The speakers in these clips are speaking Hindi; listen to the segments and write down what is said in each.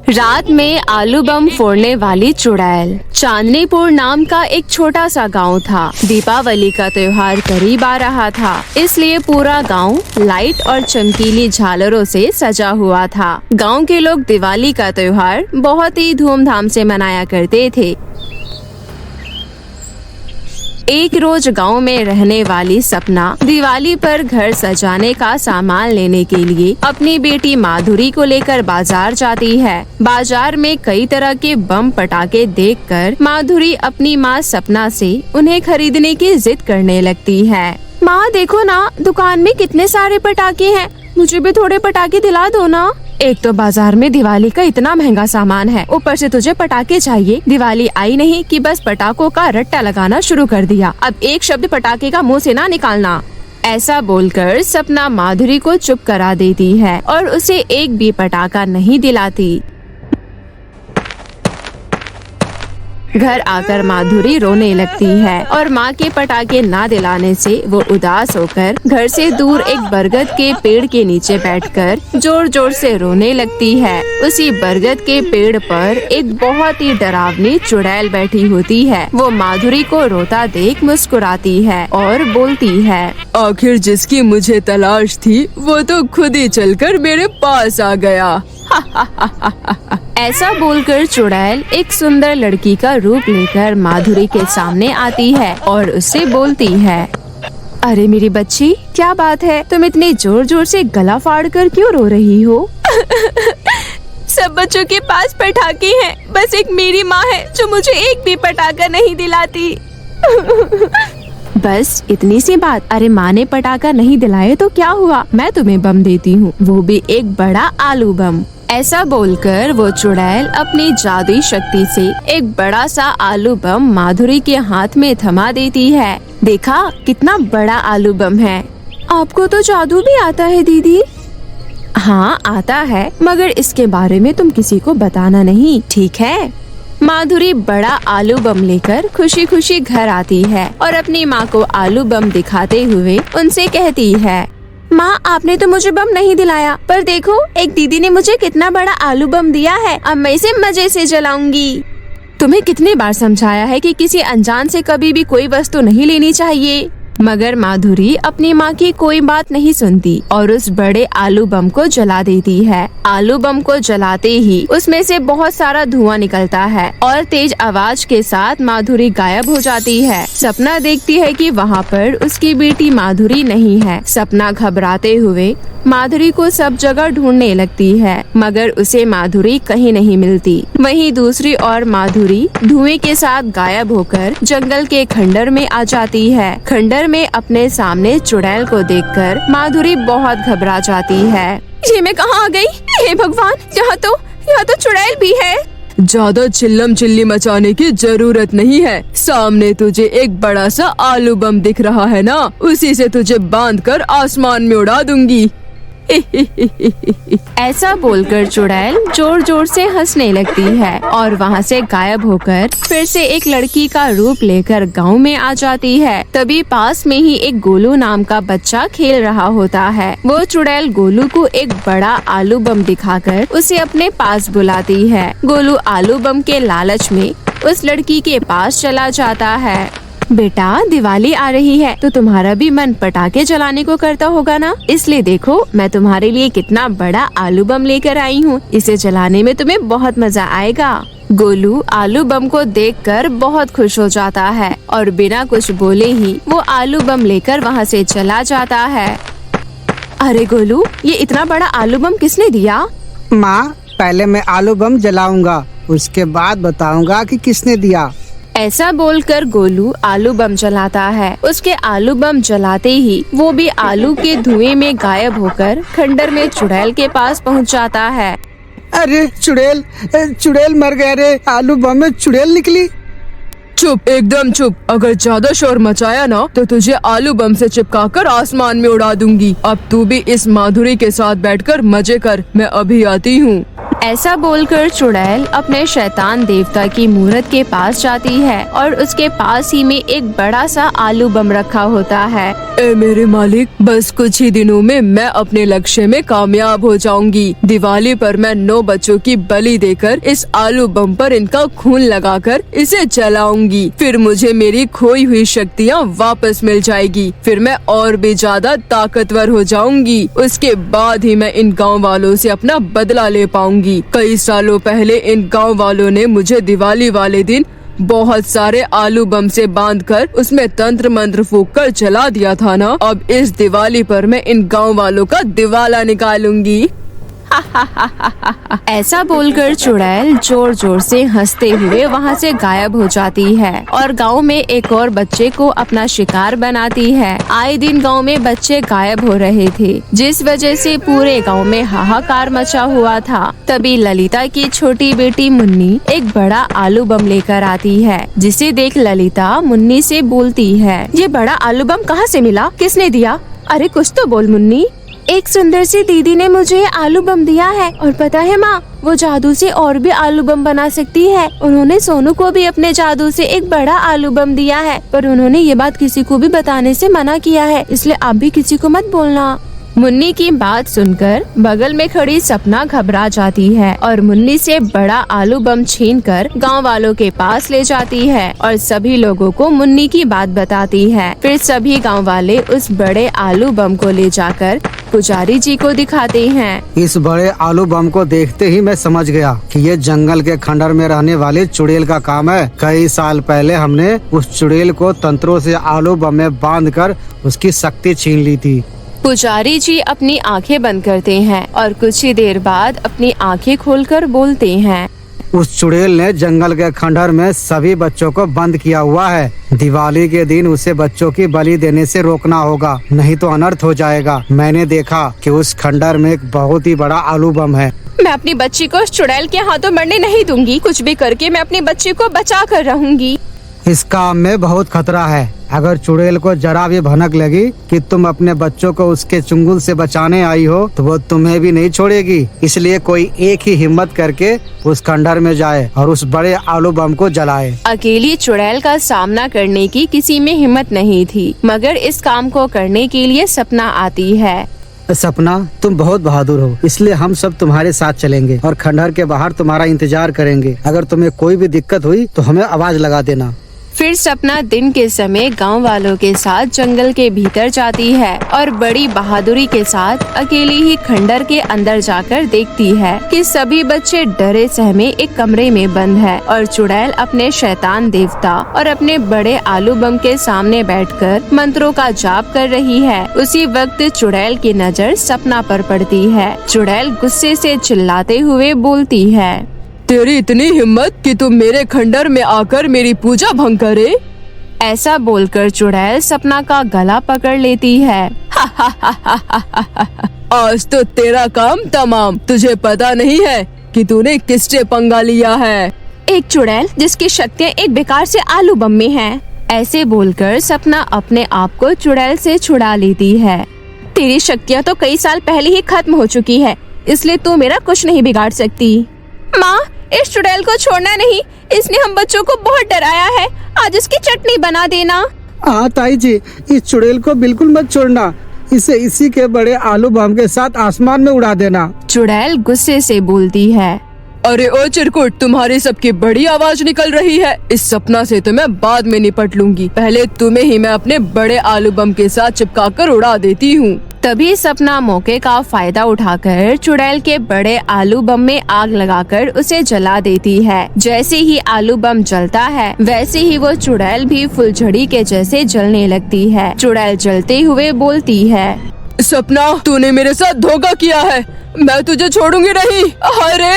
रात में आलू बम फोड़ने वाली चुड़ैल। चांदनीपुर नाम का एक छोटा सा गांव था। दीपावली का त्योहार करीब आ रहा था, इसलिए पूरा गांव लाइट और चमकीली झालरों से सजा हुआ था। गांव के लोग दिवाली का त्योहार बहुत ही धूमधाम से मनाया करते थे। एक रोज गांव में रहने वाली सपना दिवाली पर घर सजाने का सामान लेने के लिए अपनी बेटी माधुरी को लेकर बाजार जाती है। बाजार में कई तरह के बम पटाखे देखकर माधुरी अपनी माँ सपना से उन्हें खरीदने की जिद करने लगती है। माँ देखो ना, दुकान में कितने सारे पटाखे हैं, मुझे भी थोड़े पटाखे दिला दो ना। एक तो बाजार में दिवाली का इतना महंगा सामान है, ऊपर से तुझे पटाखे चाहिए। दिवाली आई नहीं कि बस पटाखों का रट्टा लगाना शुरू कर दिया। अब एक शब्द पटाखे का मुंह से ना निकालना। ऐसा बोलकर सपना माधुरी को चुप करा देती है और उसे एक भी पटाखा नहीं दिलाती। घर आकर माधुरी रोने लगती है और माँ के पटाखे ना दिलाने से वो उदास होकर घर से दूर एक बरगद के पेड़ के नीचे बैठकर जोर जोर से रोने लगती है। उसी बरगद के पेड़ पर एक बहुत ही डरावनी चुड़ैल बैठी होती है। वो माधुरी को रोता देख मुस्कुराती है और बोलती है, आखिर जिसकी मुझे तलाश थी वो तो खुद ही चलकर मेरे पास आ गया। ऐसा बोलकर चुड़ैल एक सुंदर लड़की का रूप लेकर माधुरी के सामने आती है और उससे बोलती है, अरे मेरी बच्ची, क्या बात है, तुम इतने जोर जोर से गला फाड़ कर क्यों रो रही हो? सब बच्चों के पास पटाखे हैं, बस एक मेरी माँ है जो मुझे एक भी पटाखा नहीं दिलाती। बस इतनी सी बात? अरे माँ ने पटाखा नहीं दिलाए तो क्या हुआ, मैं तुम्हें बम देती हूँ, वो भी एक बड़ा आलू बम। ऐसा बोलकर वो चुड़ैल अपनी जादुई शक्ति से एक बड़ा सा आलू बम माधुरी के हाथ में थमा देती है। देखा कितना बड़ा आलू बम है। आपको तो जादू भी आता है दीदी? हाँ आता है, मगर इसके बारे में तुम किसी को बताना नहीं, ठीक है? माधुरी बड़ा आलू बम लेकर खुशी खुशी घर आती है और अपनी माँ को आलू बम दिखाते हुए उनसे कहती है, माँ आपने तो मुझे बम नहीं दिलाया, पर देखो एक दीदी ने मुझे कितना बड़ा आलू बम दिया है, अब मैं इसे मजे से जलाऊंगी। तुम्हें कितनी बार समझाया है कि किसी अनजान से कभी भी कोई वस्तु नहीं लेनी चाहिए, मगर माधुरी अपनी माँ की कोई बात नहीं सुनती और उस बड़े आलू बम को जला देती है। आलू बम को जलाते ही उसमें से बहुत सारा धुआं निकलता है और तेज आवाज के साथ माधुरी गायब हो जाती है। सपना देखती है कि वहाँ पर उसकी बेटी माधुरी नहीं है। सपना घबराते हुए माधुरी को सब जगह ढूंढने लगती है, मगर उसे माधुरी कहीं नहीं मिलती। वहीं दूसरी ओर माधुरी धुएं के साथ गायब होकर जंगल के खंडर में आ जाती है। खंडर में अपने सामने चुड़ैल को देखकर माधुरी बहुत घबरा जाती है। ये मैं कहाँ आ गई? हे भगवान, यहाँ तो चुड़ैल भी है। ज्यादा चिल्लम चिल्ली मचाने की जरूरत नहीं है। सामने तुझे एक बड़ा सा आलू बम दिख रहा है ना, उसी से तुझे बांधकर आसमान में उड़ा दूंगी। ऐसा बोलकर चुड़ैल जोर जोर से हंसने लगती है और वहाँ से गायब होकर फिर से एक लड़की का रूप लेकर गांव में आ जाती है। तभी पास में ही एक गोलू नाम का बच्चा खेल रहा होता है। वो चुड़ैल गोलू को एक बड़ा आलू बम दिखाकर उसे अपने पास बुलाती है। गोलू आलू बम के लालच में उस लड़की के पास चला जाता है। बेटा, दिवाली आ रही है तो तुम्हारा भी मन पटाखे जलाने को करता होगा ना, इसलिए देखो मैं तुम्हारे लिए कितना बड़ा आलू बम लेकर आई हूँ। इसे जलाने में तुम्हें बहुत मजा आएगा। गोलू आलू बम को देखकर बहुत खुश हो जाता है और बिना कुछ बोले ही वो आलू बम लेकर वहाँ से चला जाता है। अरे गोलू, ये इतना बड़ा आलू बम किसने दिया? माँ, पहले मैं आलू बम जलाऊंगा, उसके बाद बताऊंगा कि किसने दिया। ऐसा बोलकर गोलू आलू बम जलाता है। उसके आलू बम जलाते ही वो भी आलू के धुएं में गायब होकर खंडर में चुड़ैल के पास पहुंच जाता है। अरे चुड़ैल मर गया रे, आलू बम में चुड़ैल निकली। चुप, एकदम चुप। अगर ज्यादा शोर मचाया ना तो तुझे आलू बम से चिपकाकर आसमान में उड़ा दूंगी। अब तू भी इस माधुरी के साथ बैठकर मजे कर, मैं अभी आती हूँ। ऐसा बोलकर चुड़ैल अपने शैतान देवता की मूर्त के पास जाती है और उसके पास ही में एक बड़ा सा आलू बम रखा होता है। ए मेरे मालिक, बस कुछ ही दिनों में मैं अपने लक्ष्य में कामयाब हो जाऊंगी। दिवाली पर मैं 9 बच्चों की बलि देकर इस आलू बम पर इनका खून लगाकर इसे जलाऊंगी। फिर मुझे मेरी खोई हुई शक्तियाँ वापस मिल जाएगी। फिर मैं और भी ज्यादा ताकतवर हो जाऊंगी। उसके बाद ही मैं इन गाँव वालों से अपना बदला ले पाऊंगी। कई सालों पहले इन गाँव वालों ने मुझे दिवाली वाले दिन बहुत सारे आलू बम से बांधकर उसमें तंत्र मंत्र फूंक कर जला दिया था ना। अब इस दिवाली पर मैं इन गांव वालों का दिवाला निकालूंगी। ऐसा बोलकर चुड़ैल जोर जोर से हंसते हुए वहाँ से गायब हो जाती है और गांव में एक और बच्चे को अपना शिकार बनाती है। आए दिन गांव में बच्चे गायब हो रहे थे, जिस वजह से पूरे गांव में हाहाकार मचा हुआ था। तभी ललिता की छोटी बेटी मुन्नी एक बड़ा आलू बम लेकर आती है, जिसे देख ललिता मुन्नी से बोलती है, ये बड़ा आलू बम कहाँ से मिला? किसने दिया? अरे कुछ तो बोल मुन्नी। एक सुंदर सी दीदी ने मुझे ये आलू बम दिया है और पता है माँ, वो जादू से और भी आलू बम बना सकती है। उन्होंने सोनू को भी अपने जादू से एक बड़ा आलू बम दिया है, पर उन्होंने ये बात किसी को भी बताने से मना किया है, इसलिए आप भी किसी को मत बोलना। मुन्नी की बात सुनकर बगल में खड़ी सपना घबरा जाती है और मुन्नी से बड़ा आलू बम छीनकर गांव वालों के पास ले जाती है और सभी लोगों को मुन्नी की बात बताती है। फिर सभी गांव वाले उस बड़े आलू बम को ले जाकर पुजारी जी को दिखाते हैं। इस बड़े आलू बम को देखते ही मैं समझ गया कि ये जंगल के खंडर में रहने वाले चुड़ैल का काम है। कई साल पहले हमने उस चुड़ैल को तंत्रों से आलू बम में बांधकर उसकी शक्ति छीन ली थी। पुजारी जी अपनी आंखें बंद करते हैं और कुछ ही देर बाद अपनी आंखें खोलकर बोलते हैं, उस चुड़ैल ने जंगल के खंडर में सभी बच्चों को बंद किया हुआ है। दिवाली के दिन उसे बच्चों की बलि देने से रोकना होगा, नहीं तो अनर्थ हो जाएगा। मैंने देखा कि उस खंडर में एक बहुत ही बड़ा आलू बम है। मैं अपनी बच्ची को उस चुड़ैल के हाथों मरने नहीं दूंगी। कुछ भी करके मैं अपनी बच्ची को बचा कर रहूंगी। इस काम में बहुत खतरा है। अगर चुड़ैल को जरा भी भनक लगी कि तुम अपने बच्चों को उसके चुंगल से बचाने आई हो, तो वो तुम्हें भी नहीं छोड़ेगी। इसलिए कोई एक ही हिम्मत करके उस खंडर में जाए और उस बड़े आलू बम को जलाए। अकेली चुड़ैल का सामना करने की किसी में हिम्मत नहीं थी, मगर इस काम को करने के लिए सपना आती है। सपना, तुम बहुत बहादुर हो, इसलिए हम सब तुम्हारे साथ चलेंगे और खंडर के बाहर तुम्हारा इंतजार करेंगे। अगर तुम्हें कोई भी दिक्कत हुई तो हमें आवाज लगा देना। फिर सपना दिन के समय गांव वालों के साथ जंगल के भीतर जाती है और बड़ी बहादुरी के साथ अकेली ही खंडर के अंदर जाकर देखती है कि सभी बच्चे डरे सहमे एक कमरे में बंद है और चुड़ैल अपने शैतान देवता और अपने बड़े आलू बम के सामने बैठकर मंत्रों का जाप कर रही है। उसी वक्त चुड़ैल की नजर सपना पर पड़ती है। चुड़ैल गुस्से से चिल्लाते हुए बोलती है, तेरी इतनी हिम्मत कि तुम मेरे खंडर में आकर मेरी पूजा भंग करे? ऐसा बोलकर चुड़ैल सपना का गला पकड़ लेती है। आज तो तेरा काम तमाम। तुझे पता नहीं है कि तूने किससे पंगा लिया है? एक चुड़ैल जिसकी शक्तियाँ एक बेकार से आलू बम में हैं। ऐसे बोलकर सपना अपने आप को चुड़ैल से छुड़ा लेती है। तेरी शक्तियाँ तो कई साल पहले ही खत्म हो चुकी है, इसलिए तू मेरा कुछ नहीं बिगाड़ सकती। माँ, इस चुड़ैल को छोड़ना नहीं, इसने हम बच्चों को बहुत डराया है। आज इसकी चटनी बना देना। हाँ ताई जी, इस चुड़ैल को बिल्कुल मत छोड़ना। इसे इसी के बड़े आलू बम के साथ आसमान में उड़ा देना। चुड़ैल गुस्से से बोलती है, अरे ओ चिरकुट, तुम्हारी सबकी बड़ी आवाज निकल रही है। इस सपना से तो मैं बाद में निपट लूंगी। पहले तुम्हें ही मैं अपने बड़े आलू बम के साथ चिपकाकर उड़ा देती हूँ। तभी सपना मौके का फायदा उठाकर चुड़ैल के बड़े आलू बम में आग लगाकर उसे जला देती है। जैसे ही आलू बम जलता है, वैसे ही वो चुड़ैल भी फुलझड़ी के जैसे जलने लगती है। चुड़ैल जलते हुए बोलती है, सपना, तूने मेरे साथ धोखा किया है। मैं तुझे छोड़ूंगी नहीं। अरे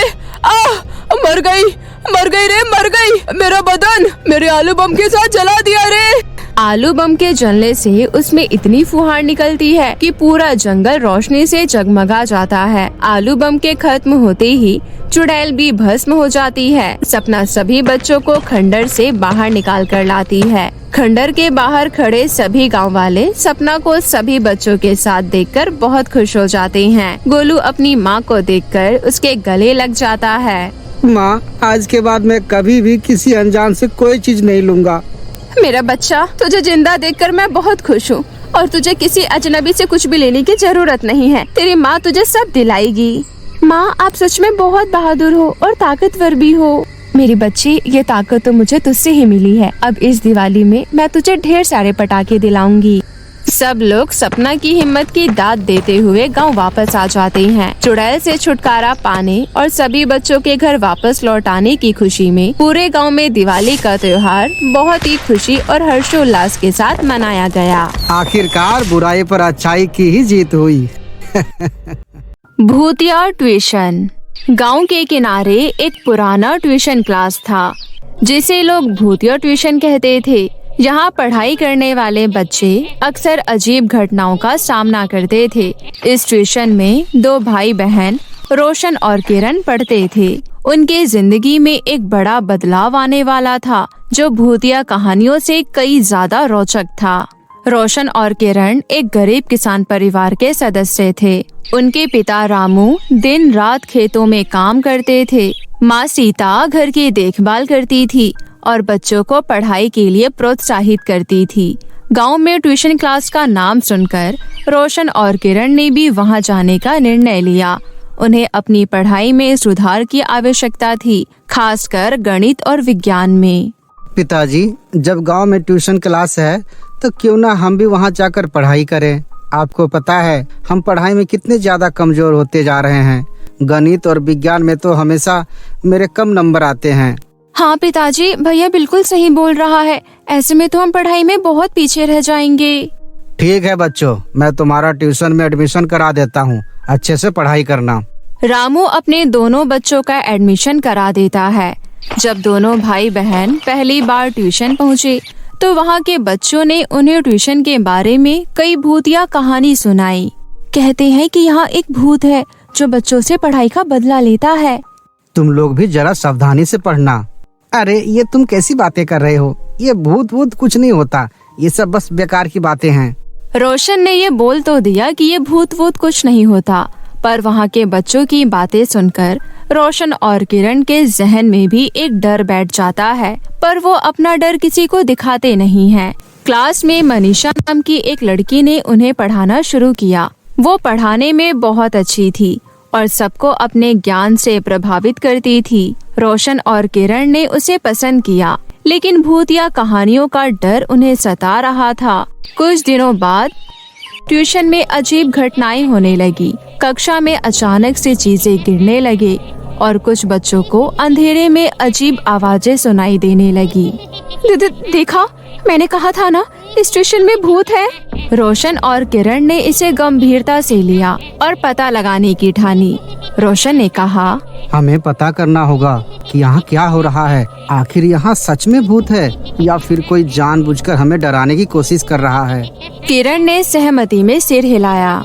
मर गई रे, मर गई। मेरा बदन मेरे आलू बम के साथ जला दिया रे। आलू बम के जलने से उसमें इतनी फुहार निकलती है कि पूरा जंगल रोशनी से जगमगा जाता है। आलू बम के खत्म होते ही चुड़ैल भी भस्म हो जाती है। सपना सभी बच्चों को खंडर से बाहर निकाल कर लाती है। खंडर के बाहर खड़े सभी गांव वाले सपना को सभी बच्चों के साथ देखकर बहुत खुश हो जाते हैं। गोलू अपनी माँ को देखकर उसके गले लग जाता है। माँ, आज के बाद मैं कभी भी किसी अनजान से कोई चीज नहीं लूंगा। मेरा बच्चा, तुझे जिंदा देखकर मैं बहुत खुश हूँ और तुझे किसी अजनबी से कुछ भी लेने की जरूरत नहीं है। तेरी माँ तुझे सब दिलाएगी। माँ, आप सच में बहुत बहादुर हो और ताकतवर भी हो। मेरी बच्ची, ये ताकत तो मुझे तुझसे ही मिली है। अब इस दिवाली में मैं तुझे ढेर सारे पटाखे दिलाऊंगी। सब लोग सपना की हिम्मत की दाद देते हुए गांव वापस आ जाते हैं। चुड़ैल से छुटकारा पाने और सभी बच्चों के घर वापस लौट आने की खुशी में पूरे गांव में दिवाली का त्योहार बहुत ही खुशी और हर्षोल्लास के साथ मनाया गया। आखिरकार बुराई पर अच्छाई की ही जीत हुई। भूतिया ट्यूशन। गांव के किनारे एक पुराना ट्यूशन क्लास था जिसे लोग भूतिया ट्यूशन कहते थे। यहाँ पढ़ाई करने वाले बच्चे अक्सर अजीब घटनाओं का सामना करते थे। इस ट्यूशन में 2 भाई बहन रोशन और किरण पढ़ते थे। उनके जिंदगी में एक बड़ा बदलाव आने वाला था जो भूतिया कहानियों से कई ज्यादा रोचक था। रोशन और किरण एक गरीब किसान परिवार के सदस्य थे। उनके पिता रामू दिन रात खेतों में काम करते थे। माँ सीता घर की देखभाल करती थी और बच्चों को पढ़ाई के लिए प्रोत्साहित करती थी। गांव में ट्यूशन क्लास का नाम सुनकर रोशन और किरण ने भी वहां जाने का निर्णय लिया। उन्हें अपनी पढ़ाई में सुधार की आवश्यकता थी, खासकर गणित और विज्ञान में। पिताजी, जब गांव में ट्यूशन क्लास है तो क्यों ना हम भी वहां जाकर पढ़ाई करें। आपको पता है हम पढ़ाई में कितने ज्यादा कमजोर होते जा रहे हैं। गणित और विज्ञान में तो हमेशा मेरे कम नंबर आते हैं। हाँ पिताजी, भैया बिल्कुल सही बोल रहा है। ऐसे में तो हम पढ़ाई में बहुत पीछे रह जाएंगे। ठीक है बच्चों, मैं तुम्हारा ट्यूशन में एडमिशन करा देता हूँ। अच्छे से पढ़ाई करना। रामू अपने दोनों बच्चों का एडमिशन करा देता है। जब दोनों भाई बहन पहली बार ट्यूशन पहुँचे तो वहाँ के बच्चों ने उन्हें ट्यूशन के बारे में कई भूतिया कहानी सुनाई। कहते हैं कि यहाँ एक भूत है जो बच्चों से पढ़ाई का बदला लेता है। तुम लोग भी जरा सावधानी से पढ़ना। अरे ये तुम कैसी बातें कर रहे हो? ये भूत कुछ नहीं होता। ये सब बस बेकार की बातें हैं। रोशन ने ये बोल तो दिया कि ये भूत कुछ नहीं होता, पर वहाँ के बच्चों की बातें सुनकर रोशन और किरण के जहन में भी एक डर बैठ जाता है, पर वो अपना डर किसी को दिखाते नहीं हैं। क्लास में मनीषा नाम की एक लड़की ने उन्हें पढ़ाना शुरू किया। वो पढ़ाने में बहुत अच्छी थी और सबको अपने ज्ञान से प्रभावित करती थी। रोशन और किरण ने उसे पसंद किया, लेकिन भूतिया कहानियों का डर उन्हें सता रहा था। कुछ दिनों बाद ट्यूशन में अजीब घटनाएं होने लगी। कक्षा में अचानक से चीजें गिरने लगे और कुछ बच्चों को अंधेरे में अजीब आवाजें सुनाई देने लगी। देखा, मैंने कहा था ना, इस ट्यूशन में भूत है। रोशन और किरण ने इसे गंभीरता से लिया और पता लगाने की ठानी। रोशन ने कहा, हमें पता करना होगा कि यहाँ क्या हो रहा है। आखिर यहाँ सच में भूत है या फिर कोई जानबूझकर हमें डराने की कोशिश कर रहा है। किरण ने सहमति में सिर हिलाया।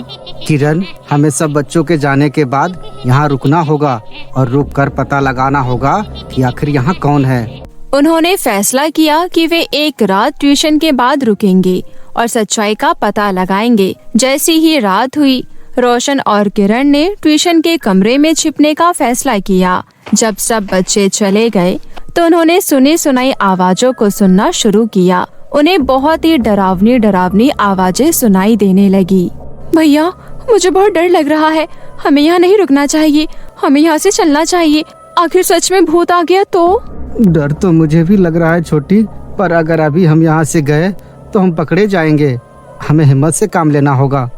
किरण, हमें सब बच्चों के जाने के बाद यहाँ रुकना होगा और रुककर पता लगाना होगा कि आखिर यहाँ कौन है। उन्होंने फैसला किया कि वे एक रात ट्यूशन के बाद रुकेंगे और सच्चाई का पता लगाएंगे। जैसी ही रात हुई, रोशन और किरण ने ट्यूशन के कमरे में छिपने का फैसला किया। जब सब बच्चे चले गए तो उन्होंने सुनी सुनाई आवाजों को सुनना शुरू किया। उन्हें बहुत ही डरावनी आवाजें सुनाई देने लगी। भैया, मुझे बहुत डर लग रहा है। हमें यहाँ नहीं रुकना चाहिए, हमें यहाँ से चलना चाहिए। आखिर सच में भूत आ गया तो? डर तो मुझे भी लग रहा है छोटी, पर अगर अभी हम यहाँ से गए तो हम पकड़े जाएंगे। हमें हिम्मत से काम लेना होगा।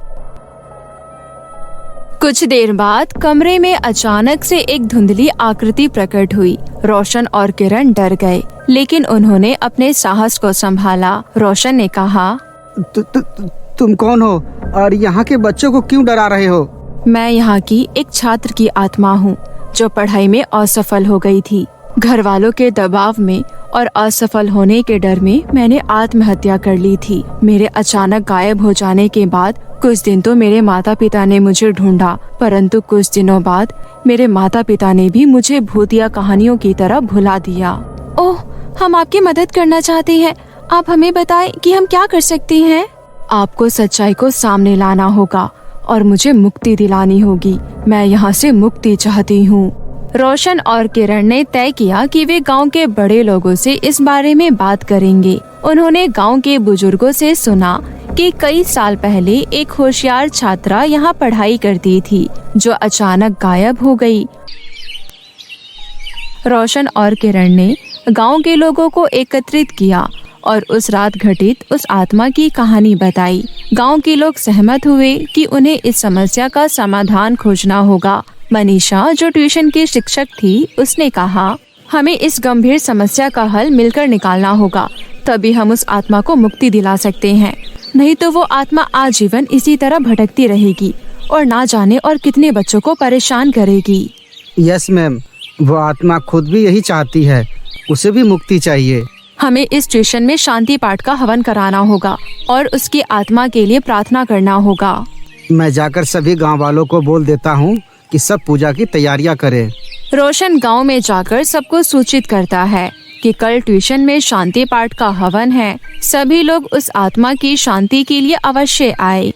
कुछ देर बाद कमरे में अचानक से एक धुंधली आकृति प्रकट हुई। रोशन और किरण डर गए, लेकिन उन्होंने अपने साहस को संभाला। रोशन ने कहा, तुम कौन हो और यहाँ के बच्चों को क्यों डरा रहे हो? मैं यहाँ की एक छात्र की आत्मा हूँ जो पढ़ाई में असफल हो गई थी। घर वालों के दबाव में और असफल होने के डर में मैंने आत्महत्या कर ली थी। मेरे अचानक गायब हो जाने के बाद कुछ दिन तो मेरे माता पिता ने मुझे ढूंढा, परंतु कुछ दिनों बाद मेरे माता पिता ने भी मुझे भूतिया कहानियों की तरह भुला दिया। ओह, हम आपकी मदद करना चाहते हैं। आप हमें बताएं कि हम क्या कर सकते हैं। आपको सच्चाई को सामने लाना होगा और मुझे मुक्ति दिलानी होगी। मैं यहाँ से मुक्ति चाहती हूँ। रोशन और किरण ने तय किया कि वे गांव के बड़े लोगों से इस बारे में बात करेंगे। उन्होंने गांव के बुजुर्गों से सुना कि कई साल पहले एक होशियार छात्रा यहाँ पढ़ाई करती थी जो अचानक गायब हो गई। रोशन और किरण ने गांव के लोगों को एकत्रित किया और उस रात घटित उस आत्मा की कहानी बताई। गांव के लोग सहमत हुए कि उन्हें इस समस्या का समाधान खोजना होगा। मनीषा, जो ट्यूशन की शिक्षक थी, उसने कहा, हमें इस गंभीर समस्या का हल मिलकर निकालना होगा, तभी हम उस आत्मा को मुक्ति दिला सकते हैं। नहीं तो वो आत्मा आजीवन इसी तरह भटकती रहेगी और ना जाने और कितने बच्चों को परेशान करेगी। यस मैम, वो आत्मा खुद भी यही चाहती है, उसे भी मुक्ति चाहिए। हमें इस ट्यूशन में शांति पाठ का हवन कराना होगा और उसकी आत्मा के लिए प्रार्थना करना होगा। मैं जाकर सभी गांव वालों को बोल देता हूँ कि सब पूजा की तैयारियां करें। रोशन गांव में जाकर सबको सूचित करता है कि कल ट्यूशन में शांति पाठ का हवन है। सभी लोग उस आत्मा की शांति के लिए अवश्य आए।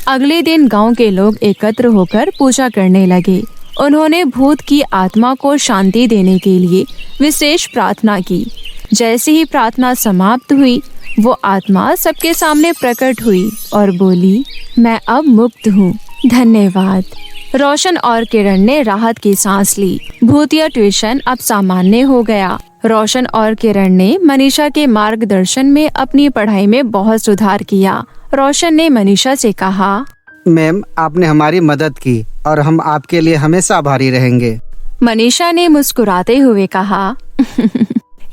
अगले दिन गांव के लोग एकत्र होकर पूजा करने लगे। उन्होंने भूत की आत्मा को शांति देने के लिए विशेष प्रार्थना की। जैसे ही प्रार्थना समाप्त हुई, वो आत्मा सबके सामने प्रकट हुई और बोली, मैं अब मुक्त हूँ, धन्यवाद। रोशन और किरण ने राहत की सांस ली। भूतिया ट्यूशन अब सामान्य हो गया। रोशन और किरण ने मनीषा के मार्गदर्शन में अपनी पढ़ाई में बहुत सुधार किया। रोशन ने मनीषा से कहा, मैम, आपने हमारी मदद की और हम आपके लिए हमेशा आभारी रहेंगे। मनीषा ने मुस्कुराते हुए कहा,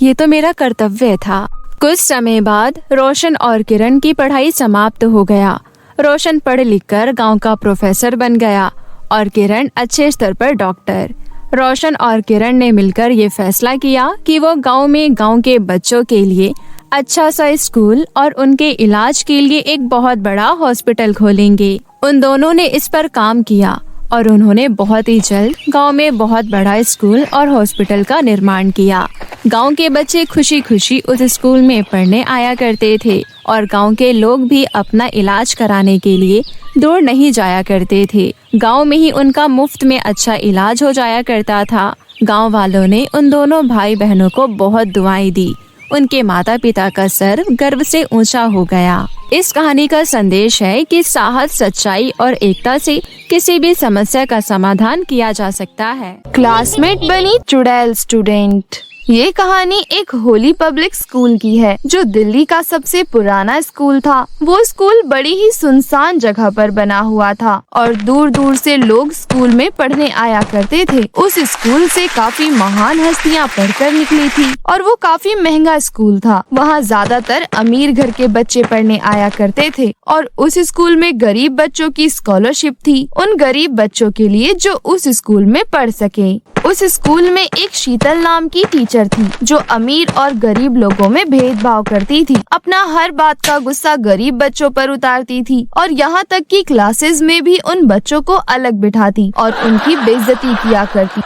ये तो मेरा कर्तव्य था। कुछ समय बाद रोशन और किरण की पढ़ाई समाप्त हो गया। रोशन पढ़ लिखकर गांव का प्रोफेसर बन गया और किरण अच्छे स्तर पर डॉक्टर। रोशन और किरण ने मिलकर ये फैसला किया कि वो गांव में गांव के बच्चों के लिए अच्छा सा स्कूल और उनके इलाज के लिए एक बहुत बड़ा हॉस्पिटल खोलेंगे। उन दोनों ने इस पर काम किया और उन्होंने बहुत ही जल्द गांव में बहुत बड़ा स्कूल और हॉस्पिटल का निर्माण किया। गांव के बच्चे खुशी खुशी उस स्कूल में पढ़ने आया करते थे और गांव के लोग भी अपना इलाज कराने के लिए दूर नहीं जाया करते थे। गांव में ही उनका मुफ्त में अच्छा इलाज हो जाया करता था। गांव वालों ने उन दोनों भाई बहनों को बहुत दुआएं दी। उनके माता पिता का सर गर्व से ऊंचा हो गया। इस कहानी का संदेश है कि साहस, सच्चाई और एकता से किसी भी समस्या का समाधान किया जा सकता है। क्लासमेट बनी चुड़ैल स्टूडेंट। ये कहानी एक होली पब्लिक स्कूल की है जो दिल्ली का सबसे पुराना स्कूल था। वो स्कूल बड़ी ही सुनसान जगह पर बना हुआ था और दूर दूर से लोग स्कूल में पढ़ने आया करते थे। उस स्कूल से काफी महान हस्तियां पढ़कर निकली थी और वो काफी महंगा स्कूल था। वहाँ ज्यादातर अमीर घर के बच्चे पढ़ने आया करते थे और उस स्कूल में गरीब बच्चों की स्कॉलरशिप थी, उन गरीब बच्चों के लिए जो उस स्कूल में पढ़ सके। उस स्कूल में एक शीतल नाम की टीचर थी जो अमीर और गरीब लोगों में भेदभाव करती थी। अपना हर बात का गुस्सा गरीब बच्चों पर उतारती थी और यहाँ तक कि क्लासेस में भी उन बच्चों को अलग बिठाती और उनकी बेइज्जती किया करती।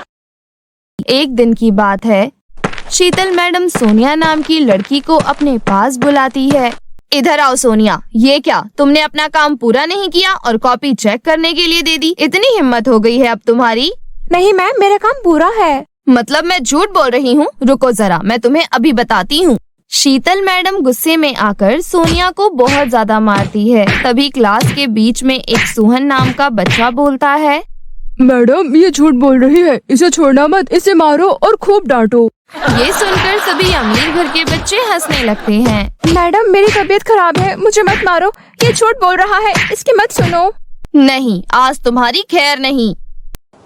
एक दिन की बात है, शीतल मैडम सोनिया नाम की लड़की को अपने पास बुलाती है। इधर आओ सोनिया, ये क्या, तुमने अपना काम पूरा नहीं किया और कॉपी चेक करने के लिए दे दी? इतनी हिम्मत हो गई है अब तुम्हारी? नहीं मैम, मेरा काम पूरा है। मतलब मैं झूठ बोल रही हूँ? रुको जरा, मैं तुम्हें अभी बताती हूँ। शीतल मैडम गुस्से में आकर सोनिया को बहुत ज्यादा मारती है। तभी क्लास के बीच में एक सुहन नाम का बच्चा बोलता है, मैडम ये झूठ बोल रही है, इसे छोड़ना मत, इसे मारो और खूब डांटो। ये सुनकर सभी अमीर घर के बच्चे हंसने लगते हैं। मैडम, मेरी तबीयत खराब है, मुझे मत मारो, ये झूठ बोल रहा है, इसकी मत सुनो। नहीं, आज तुम्हारी खैर नहीं।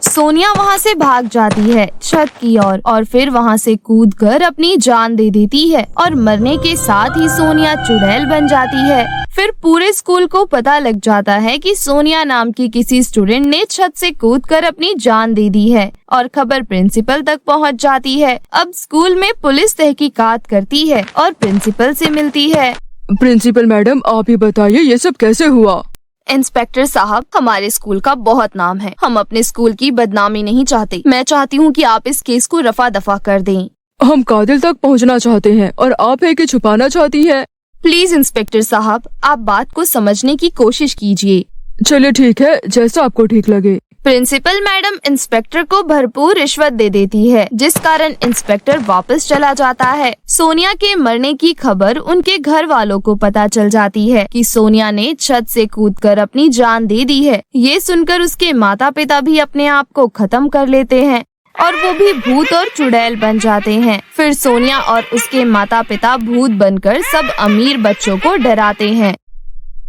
सोनिया वहाँ से भाग जाती है छत की ओर और फिर वहाँ से कूदकर अपनी जान दे देती है और मरने के साथ ही सोनिया चुड़ैल बन जाती है। फिर पूरे स्कूल को पता लग जाता है कि सोनिया नाम की किसी स्टूडेंट ने छत से कूदकर अपनी जान दे दी है और खबर प्रिंसिपल तक पहुँच जाती है। अब स्कूल में पुलिस तहकीकात करती है और प्रिंसिपल से मिलती है। प्रिंसिपल मैडम, आप ही बताइए ये सब कैसे हुआ? इंस्पेक्टर साहब, हमारे स्कूल का बहुत नाम है, हम अपने स्कूल की बदनामी नहीं चाहते। मैं चाहती हूँ कि आप इस केस को रफा दफा कर दें। हम कातिल तक पहुँचना चाहते हैं और आप है कि छुपाना चाहती है? प्लीज इंस्पेक्टर साहब, आप बात को समझने की कोशिश कीजिए। चलिए ठीक है, जैसा आपको ठीक लगे। प्रिंसिपल मैडम इंस्पेक्टर को भरपूर रिश्वत दे देती है, जिस कारण इंस्पेक्टर वापस चला जाता है। सोनिया के मरने की खबर उनके घर वालों को पता चल जाती है कि सोनिया ने छत से कूदकर अपनी जान दे दी है। ये सुनकर उसके माता पिता भी अपने आप को खत्म कर लेते हैं और वो भी भूत और चुड़ैल बन जाते हैं। फिर सोनिया और उसके माता पिता भूत बनकर सब अमीर बच्चों को डराते हैं।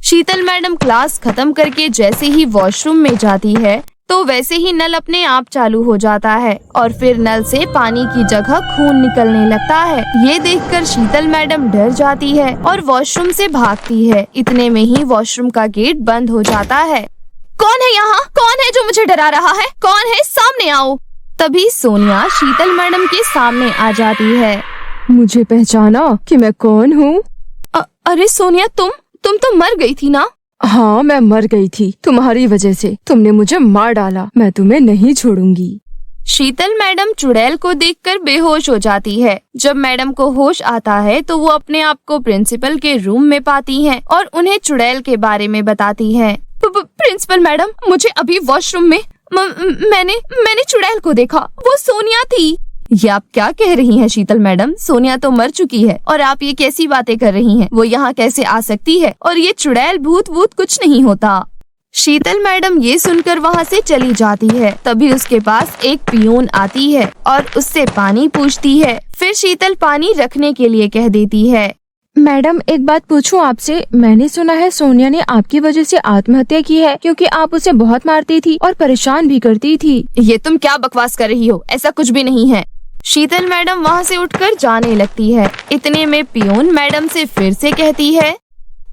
शीतल मैडम क्लास खत्म करके जैसे ही वॉशरूम में जाती है तो वैसे ही नल अपने आप चालू हो जाता है और फिर नल से पानी की जगह खून निकलने लगता है। ये देखकर शीतल मैडम डर जाती है और वॉशरूम से भागती है। इतने में ही वॉशरूम का गेट बंद हो जाता है। कौन है यहाँ? कौन है जो मुझे डरा रहा है? कौन है? सामने आओ। तभी सोनिया शीतल मैडम के सामने आ जाती है। मुझे पहचाना कि मैं कौन हूँ? अरे सोनिया, तुम तो मर गई थी ना? हाँ, मैं मर गई थी तुम्हारी वजह से। तुमने मुझे मार डाला, मैं तुम्हें नहीं छोड़ूंगी। शीतल मैडम चुड़ैल को देखकर बेहोश हो जाती है। जब मैडम को होश आता है तो वो अपने आप को प्रिंसिपल के रूम में पाती हैं और उन्हें चुड़ैल के बारे में बताती हैं। प्रिंसिपल मैडम, मुझे अभी वॉशरूम में मैंने चुड़ैल को देखा। वो सोनिया थी। ये आप क्या कह रही हैं शीतल मैडम? सोनिया तो मर चुकी है और आप ये कैसी बातें कर रही हैं? वो यहाँ कैसे आ सकती है? और ये चुड़ैल भूत कुछ नहीं होता। शीतल मैडम ये सुनकर वहाँ से चली जाती है। तभी उसके पास एक पियून आती है और उससे पानी पूछती है। फिर शीतल पानी रखने के लिए कह देती है। मैडम, एक बात पूछूं आपसे? मैंने सुना है सोनिया ने आपकी वजह से आत्महत्या की है, क्योंकि आप उसे बहुत मारती थी और परेशान भी करती थी। ये तुम क्या बकवास कर रही हो? ऐसा कुछ भी नहीं है। शीतल मैडम वहाँ से उठकर जाने लगती है। इतने में पियून मैडम से फिर से कहती है,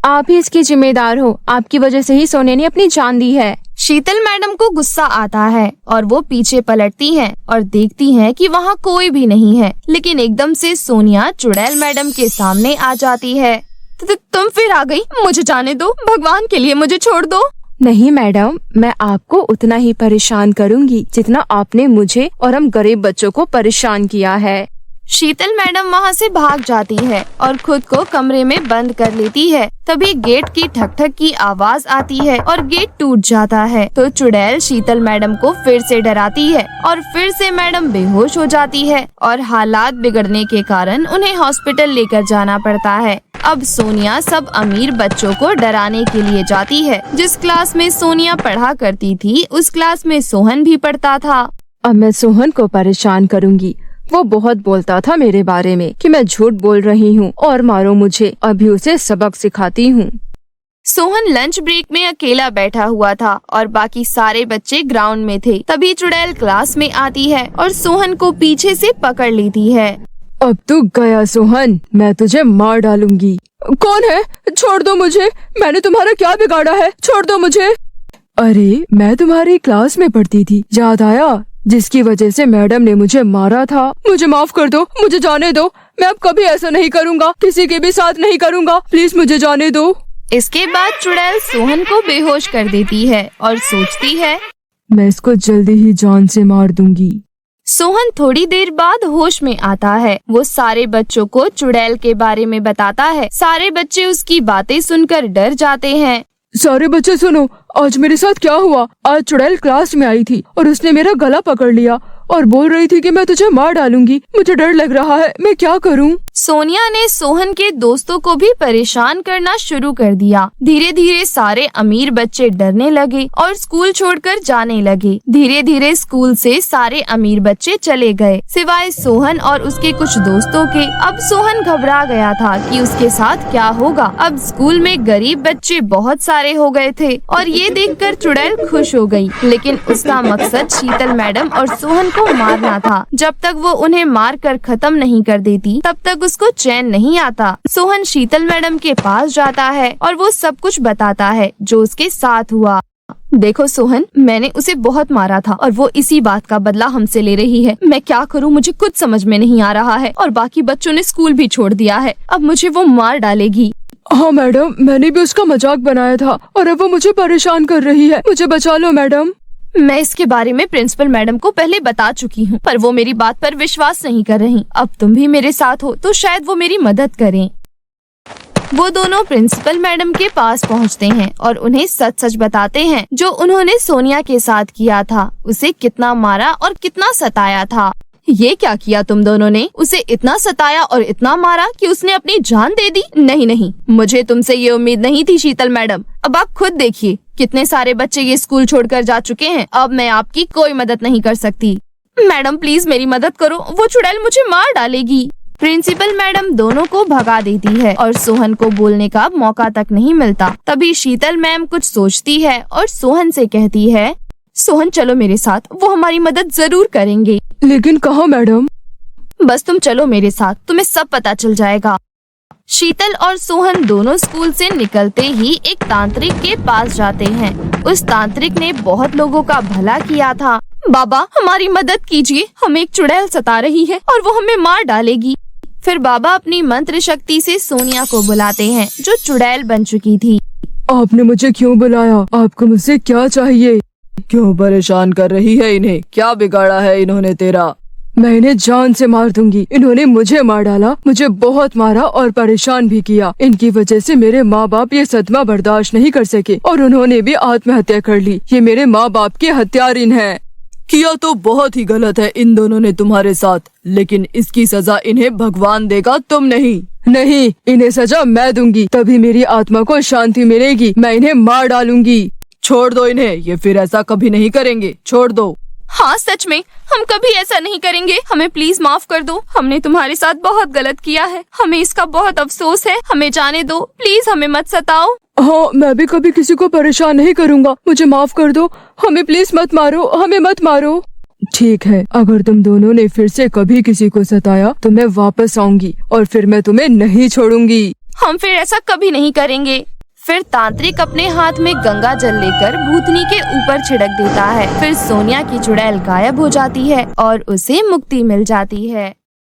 आप ही इसकी जिम्मेदार हो। आपकी वजह से ही सोनिया ने अपनी जान दी है। शीतल मैडम को गुस्सा आता है और वो पीछे पलटती हैं और देखती हैं कि वहाँ कोई भी नहीं है। लेकिन एकदम से सोनिया चुड़ैल मैडम के सामने आ जाती है। तुम फिर आ गई? मुझे जाने दो, भगवान के लिए मुझे छोड़ दो। नहीं मैडम, मैं आपको उतना ही परेशान करूंगी जितना आपने मुझे और हम गरीब बच्चों को परेशान किया है। शीतल मैडम वहाँ से भाग जाती है और खुद को कमरे में बंद कर लेती है। तभी गेट की ठक ठक की आवाज आती है और गेट टूट जाता है। तो चुड़ैल शीतल मैडम को फिर से डराती है और फिर से मैडम बेहोश हो जाती है और हालात बिगड़ने के कारण उन्हें हॉस्पिटल लेकर जाना पड़ता है। अब सोनिया सब अमीर बच्चों को डराने के लिए जाती है। जिस क्लास में सोनिया पढ़ा करती थी उस क्लास में सोहन भी पढ़ता था। अब मैं सोहन को परेशान करूंगी। वो बहुत बोलता था मेरे बारे में कि मैं झूठ बोल रही हूँ और मारो मुझे। अभी उसे सबक सिखाती हूँ। सोहन लंच ब्रेक में अकेला बैठा हुआ था और बाकी सारे बच्चे ग्राउंड में थे। तभी चुड़ैल क्लास में आती है और सोहन को पीछे से पकड़ लेती है। अब तू गया सोहन, मैं तुझे मार डालूंगी। कौन है? छोड़ दो मुझे। मैंने तुम्हारा क्या बिगाड़ा है? छोड़ दो मुझे। अरे, मैं तुम्हारी क्लास में पढ़ती थी, याद आया? जिसकी वजह से मैडम ने मुझे मारा था। मुझे माफ कर दो, मुझे जाने दो। मैं अब कभी ऐसा नहीं करूँगा, किसी के भी साथ नहीं करूँगा। प्लीज मुझे जाने दो। इसके बाद चुड़ैल सोहन को बेहोश कर देती है और सोचती है, मैं इसको जल्दी ही जान से मार दूंगी। सोहन थोड़ी देर बाद होश में आता है। वो सारे बच्चों को चुड़ैल के बारे में बताता है। सारे बच्चे उसकी बातें सुनकर डर जाते हैं। सारे बच्चे सुनो, आज मेरे साथ क्या हुआ। आज चुड़ैल क्लास में आई थी और उसने मेरा गला पकड़ लिया और बोल रही थी कि मैं तुझे मार डालूंगी। मुझे डर लग रहा है, मैं क्या करूं? सोनिया ने सोहन के दोस्तों को भी परेशान करना शुरू कर दिया। धीरे धीरे सारे अमीर बच्चे डरने लगे और स्कूल छोड़कर जाने लगे। धीरे धीरे स्कूल से सारे अमीर बच्चे चले गए, सिवाय सोहन और उसके कुछ दोस्तों के। अब सोहन घबरा गया था कि उसके साथ क्या होगा। अब स्कूल में गरीब बच्चे बहुत सारे हो गए थे और ये देखकर चुड़ैल खुश हो गई। लेकिन उसका मकसद शीतल मैडम और सोहन को मारना था। जब तक वो उन्हें मार कर खत्म नहीं कर देती तब तक उसको चैन नहीं आता। सोहन शीतल मैडम के पास जाता है और वो सब कुछ बताता है जो उसके साथ हुआ। देखो सोहन, मैंने उसे बहुत मारा था और वो इसी बात का बदला हमसे ले रही है। मैं क्या करूं, मुझे कुछ समझ में नहीं आ रहा है और बाकी बच्चों ने स्कूल भी छोड़ दिया है। अब मुझे वो मार डालेगी। हाँ मैडम, मैंने भी उसका मजाक बनाया था और अब वो मुझे परेशान कर रही है। मुझे बचा लो मैडम। मैं इसके बारे में प्रिंसिपल मैडम को पहले बता चुकी हूँ, पर वो मेरी बात पर विश्वास नहीं कर रही। अब तुम भी मेरे साथ हो तो शायद वो मेरी मदद करें। वो दोनों प्रिंसिपल मैडम के पास पहुंचते हैं और उन्हें सच सच बताते हैं जो उन्होंने सोनिया के साथ किया था, उसे कितना मारा और कितना सताया था। ये क्या किया तुम दोनों ने? उसे इतना सताया और इतना मारा कि उसने अपनी जान दे दी। नहीं, मुझे तुमसे ये उम्मीद नहीं थी शीतल मैडम। अब आप खुद देखिए कितने सारे बच्चे ये स्कूल छोड़कर जा चुके हैं। अब मैं आपकी कोई मदद नहीं कर सकती। मैडम प्लीज मेरी मदद करो, वो चुड़ैल मुझे मार डालेगी। प्रिंसिपल मैडम दोनों को भगा देती है और सोहन को बोलने का मौका तक नहीं मिलता। तभी शीतल मैम कुछ सोचती है और सोहन से कहती है, सोहन चलो मेरे साथ, वो हमारी मदद जरूर करेंगे। लेकिन कहाँ मैडम? बस तुम चलो मेरे साथ, तुम्हें सब पता चल जाएगा। शीतल और सोहन दोनों स्कूल से निकलते ही एक तांत्रिक के पास जाते हैं। उस तांत्रिक ने बहुत लोगों का भला किया था। बाबा हमारी मदद कीजिए, हमें एक चुड़ैल सता रही है और वो हमें मार डालेगी। फिर बाबा अपनी मंत्र शक्ति से सोनिया को बुलाते हैं जो चुड़ैल बन चुकी थी। आपने मुझे क्यों बुलाया? आपको मुझसे क्या चाहिए? क्यों परेशान कर रही है इन्हें? क्या बिगाड़ा है इन्होंने तेरा? मैं इन्हें जान से मार दूंगी। इन्होंने मुझे मार डाला, मुझे बहुत मारा और परेशान भी किया। इनकी वजह से मेरे माँ बाप ये सदमा बर्दाश्त नहीं कर सके और उन्होंने भी आत्महत्या कर ली। ये मेरे माँ बाप के हत्यारिन हैं। किया तो बहुत ही गलत है इन दोनों ने तुम्हारे साथ, लेकिन इसकी सजा इन्हें भगवान देगा, तुम नहीं। नहीं, इन्हें सजा मैं दूंगी, तभी मेरी आत्मा को शांति मिलेगी। मैं इन्हें मार डालूंगी। छोड़ दो इन्हें, ये फिर ऐसा कभी नहीं करेंगे। छोड़ दो। हाँ सच में, हम कभी ऐसा नहीं करेंगे। हमें प्लीज माफ कर दो, हमने तुम्हारे साथ बहुत गलत किया है। हमें इसका बहुत अफसोस है, हमें जाने दो, प्लीज हमें मत सताओ। हाँ, मैं भी कभी किसी को परेशान नहीं करूँगा। मुझे माफ कर दो, हमें प्लीज मत मारो, हमें मत मारो। ठीक है, अगर तुम दोनों ने फिर से कभी किसी को सताया तो मैं वापस आऊंगी और फिर मैं तुम्हें नहीं छोड़ूंगी। हम फिर ऐसा कभी नहीं करेंगे। फिर तांत्रिक अपने हाथ में गंगा जल लेकर भूतनी के ऊपर छिड़क देता है। फिर सोनिया की चुड़ैल गायब हो जाती है और उसे मुक्ति मिल जाती है।